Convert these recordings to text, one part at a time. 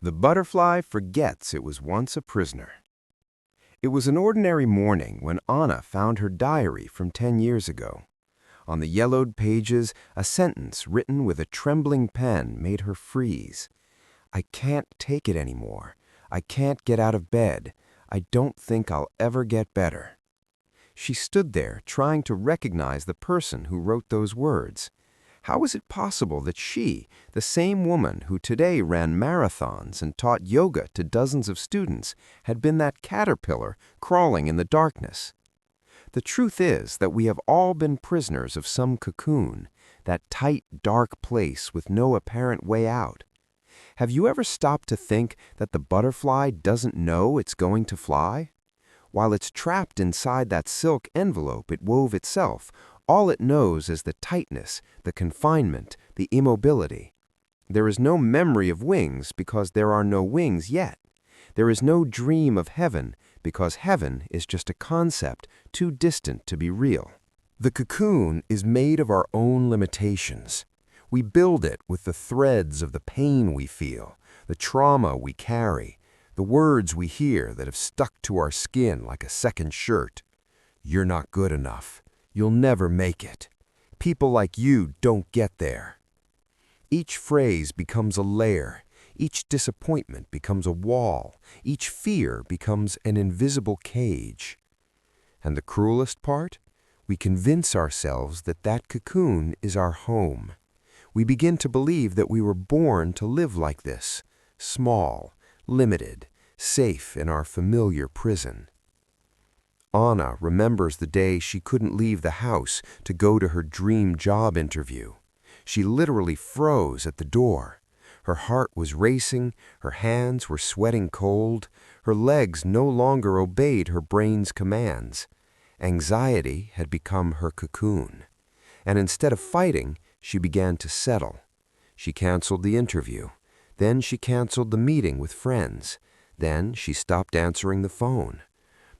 The butterfly forgets it was once a prisoner. It was an ordinary morning when Anna found her diary from 10 years ago. On the yellowed pages, a sentence written with a trembling pen made her freeze. "I can't take it anymore. I can't get out of bed. I don't think I'll ever get better." She stood there trying to recognize the person who wrote those words. How was it possible that she, the same woman who today ran marathons and taught yoga to dozens of students, had been that caterpillar crawling in the darkness? The truth is that we have all been prisoners of some cocoon, that tight, dark place with no apparent way out. Have you ever stopped to think that the butterfly doesn't know it's going to fly? While it's trapped inside that silk envelope it wove itself, all it knows is the tightness, the confinement, the immobility. There is no memory of wings because there are no wings yet. There is no dream of heaven because heaven is just a concept too distant to be real. The cocoon is made of our own limitations. We build it with the threads of the pain we feel, the trauma we carry, the words we hear that have stuck to our skin like a second shirt. "You're not good enough. You'll never make it. People like you don't get there." Each phrase becomes a layer. Each disappointment becomes a wall. Each fear becomes an invisible cage. And the cruelest part? We convince ourselves that that cocoon is our home. We begin to believe that we were born to live like this, small, limited, safe in our familiar prison. Anna remembers the day she couldn't leave the house to go to her dream job interview. She literally froze at the door. Her heart was racing, her hands were sweating cold, her legs no longer obeyed her brain's commands. Anxiety had become her cocoon. And instead of fighting, she began to settle. She canceled the interview. Then she canceled the meeting with friends. Then she stopped answering the phone.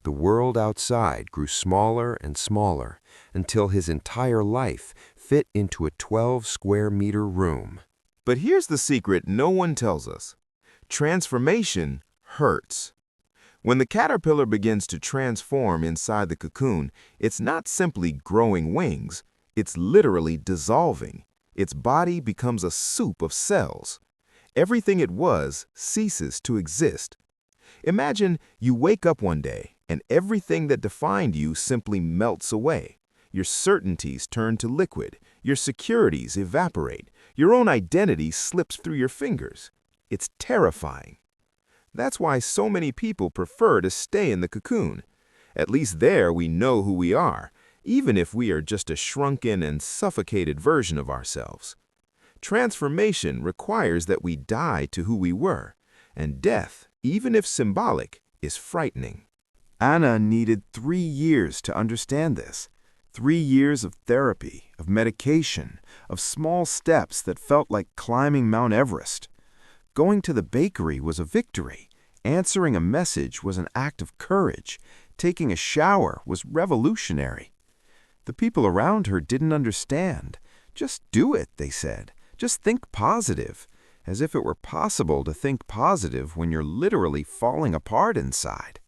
The world outside grew smaller and smaller until his entire life fit into a 12-square-meter room. But here's the secret no one tells us. Transformation hurts. When the caterpillar begins to transform inside the cocoon, it's not simply growing wings, it's literally dissolving. Its body becomes a soup of cells. Everything it was ceases to exist. Imagine you wake up one day and everything that defined you simply melts away. Your certainties turn to liquid, your securities evaporate, your own identity slips through your fingers. It's terrifying. That's why so many people prefer to stay in the cocoon. At least there we know who we are, even if we are just a shrunken and suffocated version of ourselves. Transformation requires that we die to who we were, and death, even if symbolic, is frightening. Anna needed 3 years to understand this. 3 years of therapy, of medication, of small steps that felt like climbing Mount Everest. Going to the bakery was a victory. Answering a message was an act of courage. Taking a shower was revolutionary. The people around her didn't understand. "Just do it," they said. "Just think positive." As if it were possible to think positive when you're literally falling apart inside.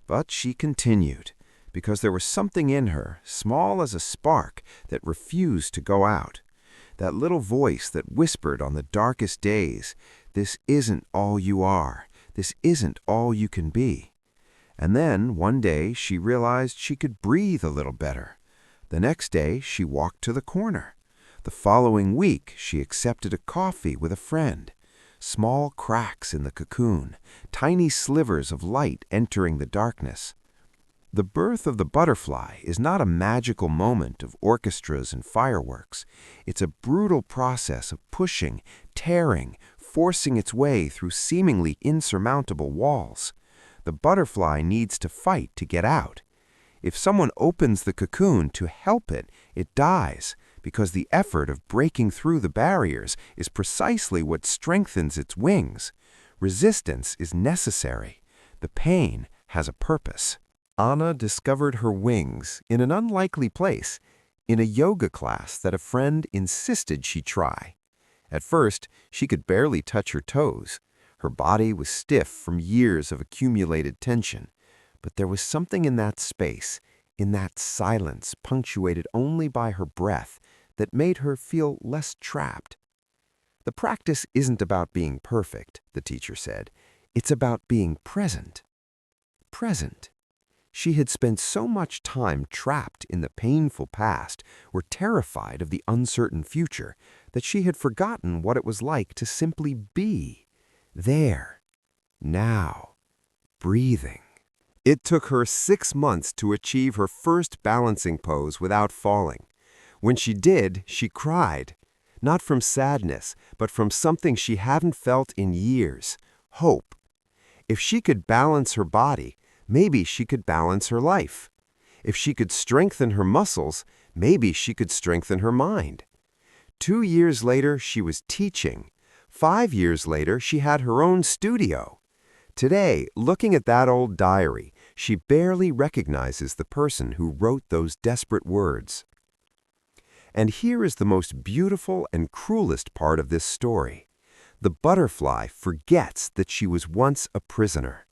But she continued, because there was something in her, small as a spark, that refused to go out. That little voice that whispered on the darkest days, "This isn't all you are. This isn't all you can be." And then, one day, she realized she could breathe a little better. The next day, she walked to the corner. The following week, she accepted a coffee with a friend. Small cracks in the cocoon, tiny slivers of light entering the darkness. The birth of the butterfly is not a magical moment of orchestras and fireworks. It's a brutal process of pushing, tearing, forcing its way through seemingly insurmountable walls. The butterfly needs to fight to get out. If someone opens the cocoon to help it, it dies, because the effort of breaking through the barriers is precisely what strengthens its wings. Resistance is necessary. The pain has a purpose. Anna discovered her wings in an unlikely place, in a yoga class that a friend insisted she try. At first, she could barely touch her toes. Her body was stiff from years of accumulated tension, but there was something in that space, in that silence punctuated only by her breath, that made her feel less trapped. The practice isn't about being perfect, the teacher said. It's about being present. Present. She had spent so much time trapped in the painful past or terrified of the uncertain future that she had forgotten what it was like to simply be. There. Now. Breathing. It took her 6 months to achieve her first balancing pose without falling. When she did, she cried. Not from sadness, but from something she hadn't felt in years, hope. If she could balance her body, maybe she could balance her life. If she could strengthen her muscles, maybe she could strengthen her mind. 2 years later, she was teaching. 5 years later, she had her own studio. Today, looking at that old diary, she barely recognizes the person who wrote those desperate words. And here is the most beautiful and cruelest part of this story. The butterfly forgets that she was once a prisoner.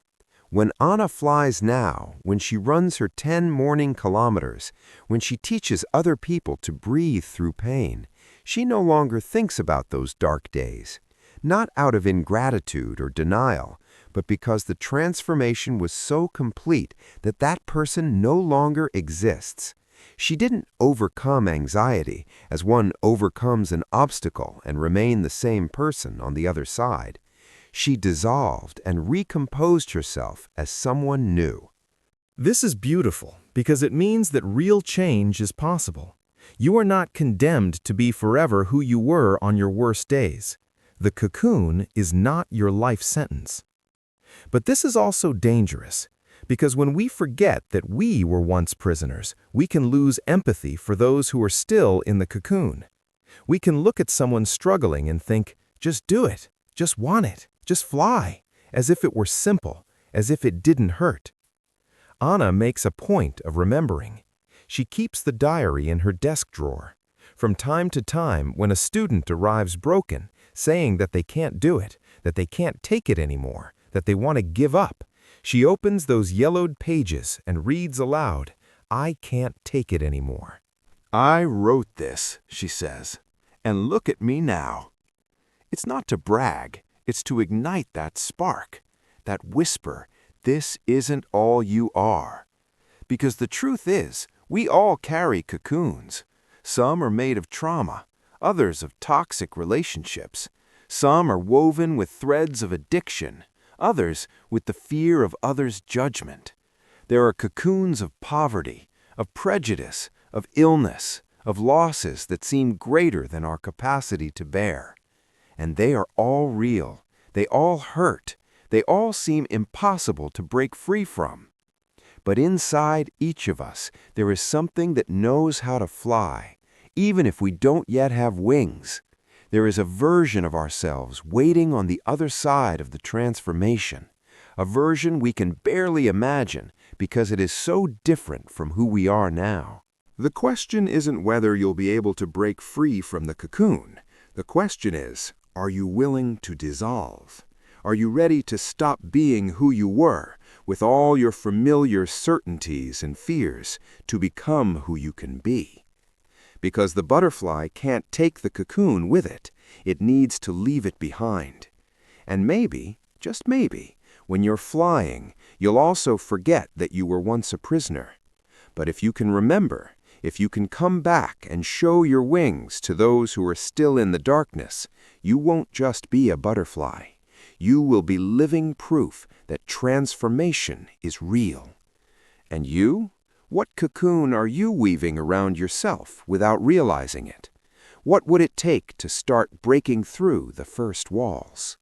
When Anna flies now, when she runs her 10 morning kilometers, when she teaches other people to breathe through pain, she no longer thinks about those dark days. Not out of ingratitude or denial, but because the transformation was so complete that that person no longer exists. She didn't overcome anxiety as one overcomes an obstacle and remain the same person on the other side. She dissolved and recomposed herself as someone new. This is beautiful because it means that real change is possible. You are not condemned to be forever who you were on your worst days. The cocoon is not your life sentence. But this is also dangerous, because when we forget that we were once prisoners, we can lose empathy for those who are still in the cocoon. We can look at someone struggling and think, just do it, just want it, just fly, as if it were simple, as if it didn't hurt. Anna makes a point of remembering. She keeps the diary in her desk drawer. From time to time, when a student arrives broken, saying that they can't do it, that they can't take it anymore, that they want to give up, she opens those yellowed pages and reads aloud, "I can't take it anymore." I wrote this, she says, and look at me now. It's not to brag, it's to ignite that spark, that whisper, this isn't all you are. Because the truth is, we all carry cocoons. Some are made of trauma, others of toxic relationships. Some are woven with threads of addiction, others with the fear of others' judgment. There are cocoons of poverty, of prejudice, of illness, of losses that seem greater than our capacity to bear. And they are all real. They all hurt. They all seem impossible to break free from. But inside each of us, there is something that knows how to fly, even if we don't yet have wings. There is a version of ourselves waiting on the other side of the transformation, a version we can barely imagine because it is so different from who we are now. The question isn't whether you'll be able to break free from the cocoon. The question is, are you willing to dissolve? Are you ready to stop being who you were, with all your familiar certainties and fears, to become who you can be? Because the butterfly can't take the cocoon with it. It needs to leave it behind. And maybe, just maybe, when you're flying, you'll also forget that you were once a prisoner. But if you can remember, if you can come back and show your wings to those who are still in the darkness, you won't just be a butterfly. You will be living proof that transformation is real. And you? What cocoon are you weaving around yourself without realizing it? What would it take to start breaking through the first walls?